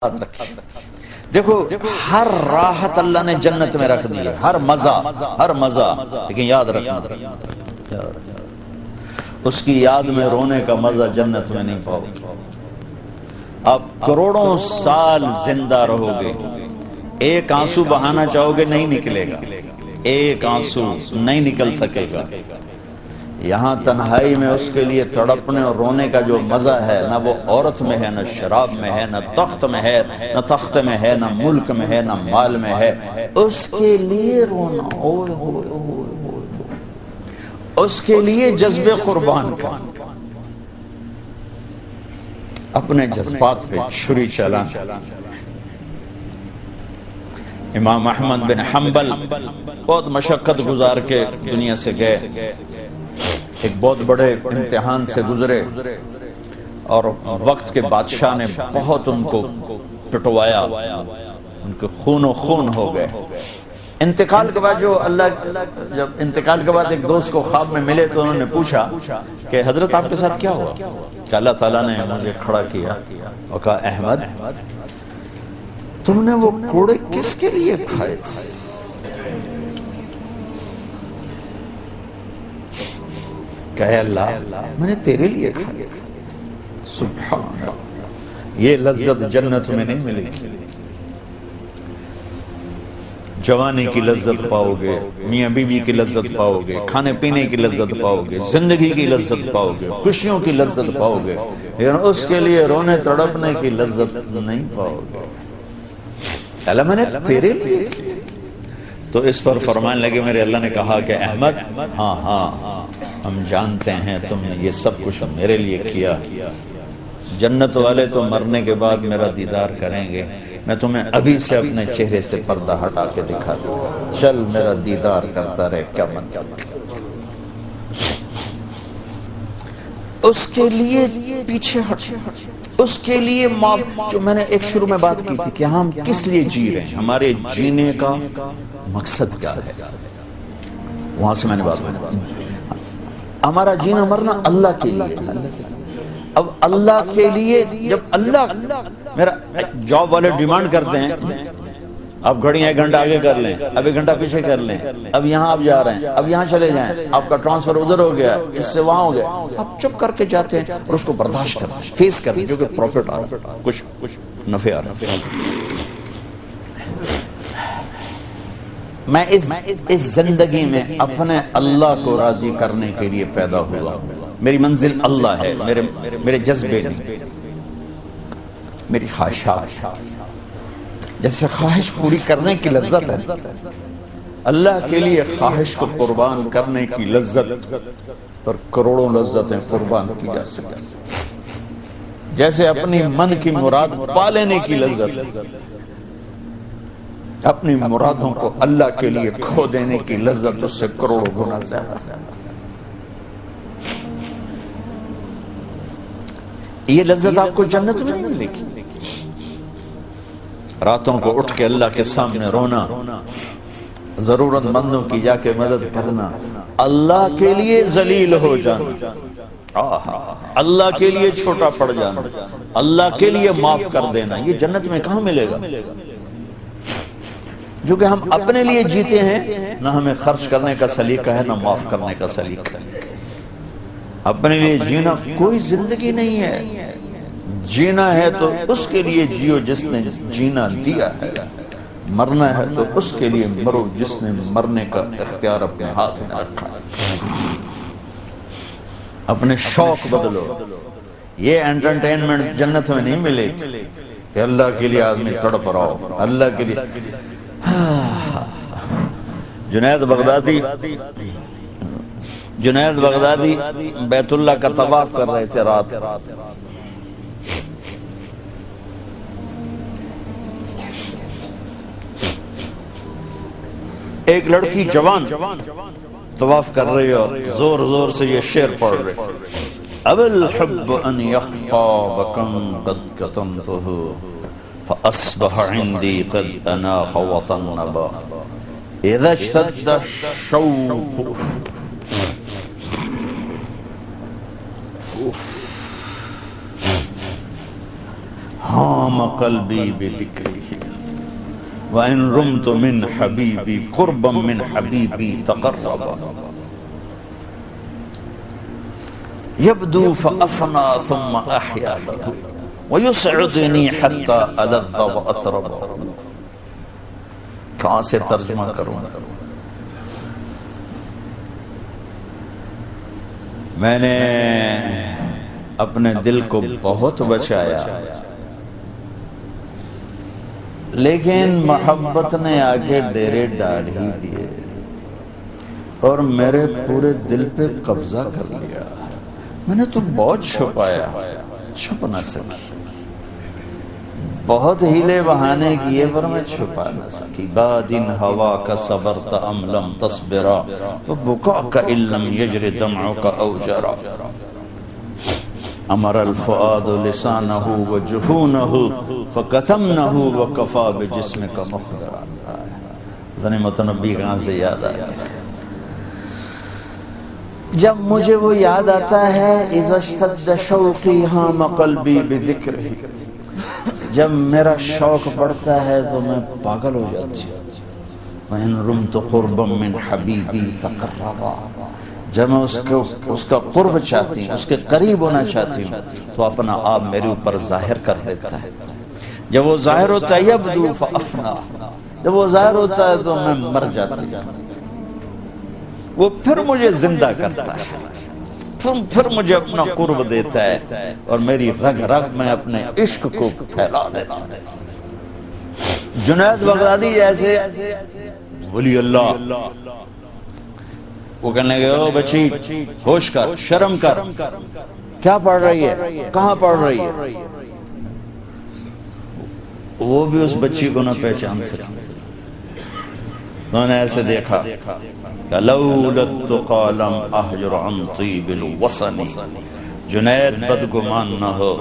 یاد رکھیں۔ دیکھو ہر راحت اللہ نے جنت میں رکھ دی ہے، ہر مزہ، لیکن یاد رکھنا اس کی یاد میں رونے کا مزہ جنت میں نہیں پاؤ گے۔ آپ کروڑوں سال زندہ رہو گے، ایک آنسو بہانا چاہو گے نہیں نکلے گا، ایک آنسو نہیں نکل سکے گا۔ یہاں تنہائی میں اس کے لیے تڑپنے اور رونے کا جو مزہ ہے، نہ وہ عورت میں ہے، نہ شراب میں ہے، نہ تخت میں ہے، نہ تخت میں ہے، نہ ملک میں ہے، نہ مال میں ہے۔ اس کے لیے رونا، اوئے ہوئے ہوئے ہوئے، اس کے لیے جذب قربان کا، اپنے جذبات پہ چھری چلانا۔ امام احمد بن حنبل بہت مشقت گزار کے دنیا سے گئے، ایک بہت بڑے امتحان سے گزرے اور وقت کے بادشاہ نے بہت ان کو پٹوایا، ان کے خون و خون ہو گئے۔ انتقال کے بعد جب انتقال کے بعد ایک دوست کو خواب میں ملے تو انہوں نے پوچھا کہ حضرت آپ کے ساتھ کیا ہوا؟ کہ اللہ تعالیٰ نے مجھے کھڑا کیا اور کہا احمد تم نے وہ کوڑے کس کے لیے کھائے تھے؟ کہے اللہ میں نے تیرے لیے کھائے تھے۔ سبحان اللہ، یہ لذت جنت میں نہیں ملے گی۔ جوانی کی لذت پاؤ گے، میاں بیوی کی لذت پاؤ گے، کھانے پینے کی لذت پاؤ گے، زندگی کی لذت پاؤ گے، خوشیوں کی لذت پاؤ گے، لیکن اس کے لیے رونے تڑپنے کی لذت نہیں پاؤ گے۔ اللہ میں نے تیرے لیے، تو اس پر فرمانے لگے میرے اللہ نے کہا کہ احمد ہاں ہم جانتے ہیں تم نے یہ سب کچھ میرے لیے کیا۔ جنت والے تو مرنے کے بعد میرا دیدار کریں گے، میں تمہیں ابھی سے اپنے چہرے سے پردہ ہٹا کے دکھا دوں، چل میرا دیدار کرتا رہے۔ کیا مطلب؟ اس کے لیے پیچھے ہٹ، اس کے لیے معاف۔ جو میں نے ایک شروع میں بات کی تھی کہ ہم کس لیے جی رہے ہیں، ہمارے جینے کا مقصد کیا ہے، وہاں سے میں نے بات کی۔ ہمارا جینا مرنا اللہ کے لیے، اب اللہ کے لیے جب اللہ میرا جاب والے ڈیمانڈ کرتے ہیں آپ گھڑیاں 1 گھنٹہ آگے کر لیں، اب 1 گھنٹہ پیچھے کر لیں، اب یہاں آپ جا رہے ہیں، اب یہاں چلے جائیں، آپ کا ٹرانسفر ادھر ہو گیا، اس سے وہاں ہو گیا، آپ چپ کر کے جاتے ہیں اور اس کو برداشت کرتے ہیں، فیس کرتے ہیں، کیونکہ پروفٹ آ رہا ہے، کچھ نفع آ رہا ہے۔ میں اس زندگی میں اپنے اللہ کو راضی کرنے کے لیے پیدا ہوا، میری منزل اللہ ہے، میرے جذبے میری خواہشات، جیسے خواہش پوری کرنے کی لذت ہے، اللہ کے لیے خواہش کو قربان کرنے کی لذت پر کروڑوں لذتیں قربان کی جا سکتی، جیسے اپنی من کی مراد پا لینے کی لذت، اپنی مرادوں کو اللہ کے لیے کھو دینے کی لذت اس سے کروڑوں گنا زیادہ۔ یہ لذت آپ کو جنت میں نہیں ملے گی۔ راتوں کو اٹھ کے اللہ کے سامنے رونا، ضرورت مندوں کی جا کے مدد کرنا، اللہ کے لیے ذلیل ہو جانا، اللہ کے لیے چھوٹا پڑ جانا، اللہ کے لیے معاف کر دینا، یہ جنت میں کہاں ملے گا؟ جو کہ ہم اپنے لیے جیتے ہیں، نہ ہمیں خرچ کرنے کا سلیقہ ہے، نہ معاف کرنے کا سلیقہ ہے۔ اپنے لیے جینا کوئی زندگی نہیں ہے، جینا ہے تو اس کے لیے جیو جس نے جینا دیا ہے، مرنا ہے تو اس کے لیے مرو جس نے مرنے کا اختیار اپنے ہاتھ میں رکھا ہے۔ اپنے شوق بدلو، یہ انٹرٹینمنٹ جنت میں نہیں ملے کہ اللہ کے لیے آدمی تڑپ رہا ہو، اللہ کے لیے۔ جنید بغدادی بیت اللہ کا طواف کر رہے تھے رات، ایک لڑکی جوان طواف کر رہی اور زور زور سے یہ شعر پڑھ رہے، اب الحب ان یخفا بکم قد کتمتہ فأصبح عندي قد أناخ وطنبا إذا اشتد الشوق حام قلبی بذکرہ وَإِن رُمْتُ مِنْ حَبِيبِي قُرْبًا مِنْ حَبِيبِي تَقَرَّبًا يَبْدُو فَأَفْنَى ثُمَّ أَحْيَا لَهُ وَيُسْعِدُنِي حَتَّى أَلَذَّ وَأَطْرَبَ. کہاں سے ترجمہ کروں؟ میں نے اپنے دل کو بہت بچایا، لیکن محبت نے آگے ڈیرے ڈال ہی دیے اور میرے پورے دل پہ قبضہ کر لیا. میں نے تو بہت چھپایا، چھپ نہ سکی، بہت ہیلے بہانے کیے پر میں چھپا نہ سکی. بادن ہوا کا صبرت ام لم تصبرا وبکاء کا ان لم یجر دمعک او جرا. امر الفؤاد لسانہ وجفونہ فکتمنہ وکفا بجسمک مخبرا. غنیمت نبی کہاں سے یاد آیا؟ جب مجھے وہ یاد آتا ہے اذا اشتد شوقی حام قلبی بذکرہ، جب میرا شوق بڑھتا ہے تو میں پاگل ہو جاتی ہوں. وَإِن رُمْتُ قُرْبًا مِّنْ حَبِيبِي تَقَرَّبًا، جب میں اس کا قرب چاہتی ہوں، اس کے قریب ہونا چاہتی ہوں تو اپنا آپ میرے اوپر ظاہر کر دیتا ہے. جب وہ ظاہر ہوتا ہے یبدو فأفنا، جب وہ ظاہر ہوتا ہے تو میں مر جاتی ہوں. وہ پھر مجھے زندہ کرتا ہے، پھر مجھے اپنا قرب دیتا ہے اور میری رگ رگ میں اپنے عشق کو پھیلا دیتا ہے. جنید بغدادی جیسے ولی اللہ، وہ کہنے گئے او بچی ہوش کر، شرم کر، کیا پڑھ رہی ہے، کہاں پڑھ رہی ہے؟ وہ بھی اس بچی کو نہ پہچان سکے. انہوں نے ایسے دیکھا لولا التقى لم اهجر عن طيب الوصل. جنید بدگمان نہ ہو،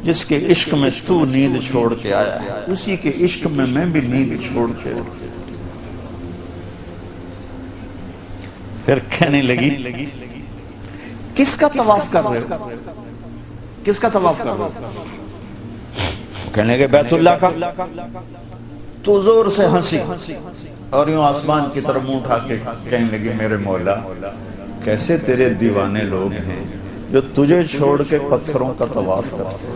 جس کے عشق میں تو نیند چھوڑ کے آیا ہے اسی کے عشق میں میں بھی نیند چھوڑ کے. پھر کہنے لگی کس کا طواف کر رہے ہو، کس کا طواف کر رہے ہو؟ کہنے لگے بیت اللہ کا. تو زور سے ہنسی اور یوں آسمان کی طرف منہ اٹھا کے کہنے لگی میرے مولا کیسے تیرے دیوانے لوگ ہیں جو تجھے چھوڑ کے پتھروں کا طواف کرتے.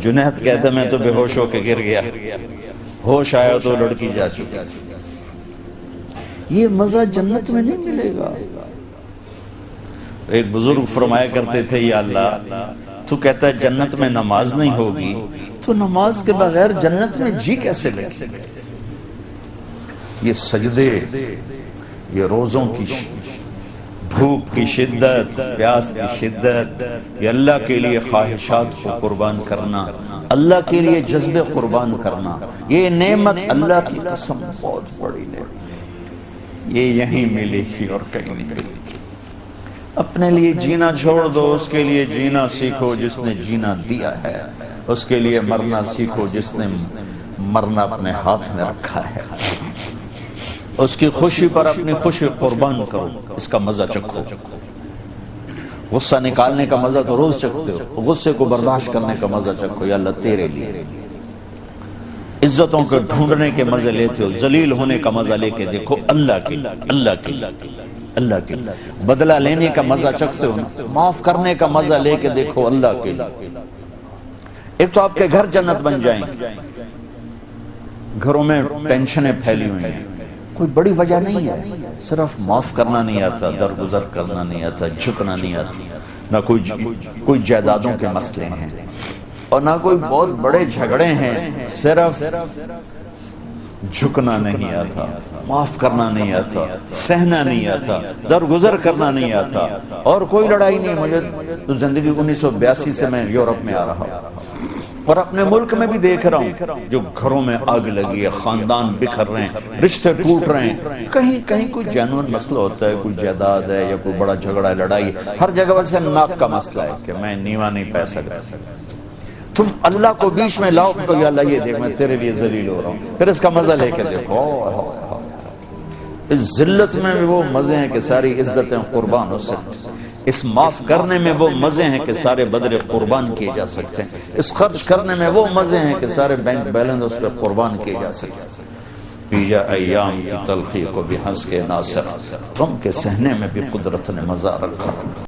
جنید کہتا میں تو بے ہوش ہو کے گر گیا، ہوش آیا تو لڑکی جا چکی. یہ مزہ جنت میں نہیں ملے گا. ایک بزرگ فرمایا کرتے تھے یا اللہ تو کہتا ہے جنت میں نماز نہیں ہوگی تو نماز کے بغیر جنت میں جی کیسے لگے؟ یہ سجدے، یہ روزوں کی بھوک کی شدت، پیاس کی شدت، یہ اللہ کے لیے خواہشات کو قربان کرنا، اللہ کے لیے جذبے قربان کرنا، یہ نعمت اللہ کی قسم بہت بڑی نعمت. یہ یہیں ملی تھی اور کہیں نہیں ملی. اپنے لیے جینا چھوڑ دو، اس کے لیے جینا سیکھو جس نے جینا دیا ہے. اس کے لیے مرنا سیکھو جس نے مرنا اپنے ہاتھ میں رکھا ہے. اس کی خوشی پر اپنی خوشی قربان کرو، اس کا مزہ چکھو. غصہ نکالنے کا مزہ تو روز چکھتے ہو، غصے کو برداشت کرنے کا مزہ چکھو. یا اللہ تیرے لیے عزتوں کو ڈھونڈنے کے مزے لیتے ہو، ذلیل ہونے کا مزہ لے کے دیکھو اللہ کے، اللہ کے، اللہ کے. بدلہ لینے کا مزہ چکھتے ہو، معاف کرنے کا مزہ لے کے دیکھو اللہ کے. ایک تو آپ کے گھر جنت بن جائیں. گھروں میں ٹینشنیں پھیلی ہوئی ہیں، کوئی بڑی وجہ نہیں ہے، صرف معاف کرنا نہیں آتا، درگزر کرنا نہیں آتا، جھکنا نہیں آتا. نہ کوئی جائیدادوں کے مسئلے ہیں اور نہ کوئی بہت بڑے جھگڑے ہیں، صرف جھکنا نہیں آتا، معاف کرنا نہیں آتا، سہنا نہیں آتا، درگزر کرنا نہیں آتا. اور کوئی لڑائی نہیں. مجھے تو زندگی 1982 سے میں یورپ میں آ رہا ہوں اور اپنے ملک میں بھی دیکھ رہا ہوں جو گھروں میں آگ لگی ہے، خاندان بکھر رہے ہیں، رشتے ٹوٹ رہے ہیں. کہیں کوئی جینوئن مسئلہ ہوتا ہے، کوئی جائیداد ہے یا کوئی بڑا جھگڑا ہے، لڑائی. ہر جگہ ویسے ناک کا مسئلہ ہے کہ میں نیوا نہیں پہ سکتا. تم اللہ کو بیچ میں لاؤ تو یا اللہ یہ دیکھ میں تیرے لیے ذلیل ہو رہا ہوں، پھر اس کا مزہ لے کے دیکھو. اس ذلت میں بھی وہ مزے ہیں کہ ساری عزتیں قربان ہو سکتی. اس معاف کرنے میں وہ مزے ہیں کہ سارے بدلے قربان کیے جا سکتے ہیں، اس خرچ کرنے میں وہ مزے ہیں کہ سارے بینک بیلنس اس پہ قربان کیے جا سکتے ہیں۔ پیجا ایام کی تلخی کو بھی ہنس کے ناصر، غم کے سہنے میں بھی قدرت نے مزہ رکھا۔